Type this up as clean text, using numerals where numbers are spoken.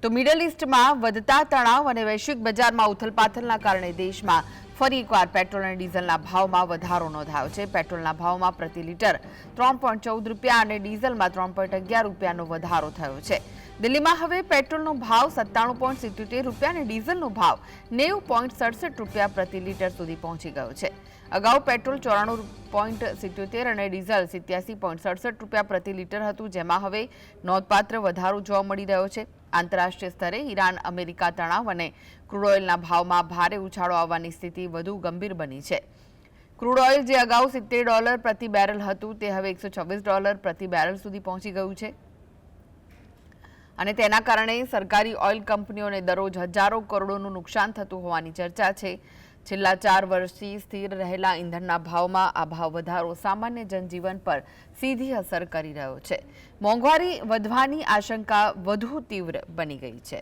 તો મિડલ ઈસ્ટમાં વધતા તણાવ અને વૈશ્વિક બજારમાં ઉથલપાથલના કારણે દેશમાં ફરી એકવાર પેટ્રોલ અને ડીઝલના ભાવમાં વધારો નોંધાયો છે. પેટ્રોલના ભાવમાં પ્રતિ લીટર 3.14 રૂપિયા અને ડીઝલમાં 3.11 રૂપિયાનો વધારો થયો છે. દિલ્હીમાં હવે પેટ્રોલનો ભાવ 97.77 રૂપિયા અને ડીઝલનો ભાવ 90.67 રૂપિયા પ્રતિ લીટર સુધી પહોંચી ગયો છે. અગાઉ પેટ્રોલ 94.77 અને ડીઝલ 87.67 રૂપિયા પ્રતિ લીટર હતું, જેમાં હવે નોંધપાત્ર વધારો જોવા મળી રહ્યો છે. આંતરરાષ્ટ્રીય સ્તરે ઈરાન અમેરિકા તણાવ અને ક્રૂડ ઓઇલના ભાવમાં ભારે ઉછાળો આવવાની સ્થિતિ વધુ ગંભીર બની છે. ક્રૂડ ઓઇલ જે અગાઉ $70 પ્રતિ બેરલ હતું તે હવે $126 પ્રતિ બેરલ સુધી પહોંચી ગયું છે અને તેના કારણે સરકારી ઓઇલ કંપનીઓને દરરોજ હજારો કરોડોનું નુકસાન થતું હોવાની ચર્ચા છે. છેલ્લા 4 વર્ષથી સ્થિર રહેલા ઈંધણના ભાવમાં આ ભાવ વધારો સામાન્ય જનજીવન પર સીધી અસર કરી રહ્યો છે. મોંઘવારી વધવાની આશંકા વધુ તીવ્ર બની ગઈ છે.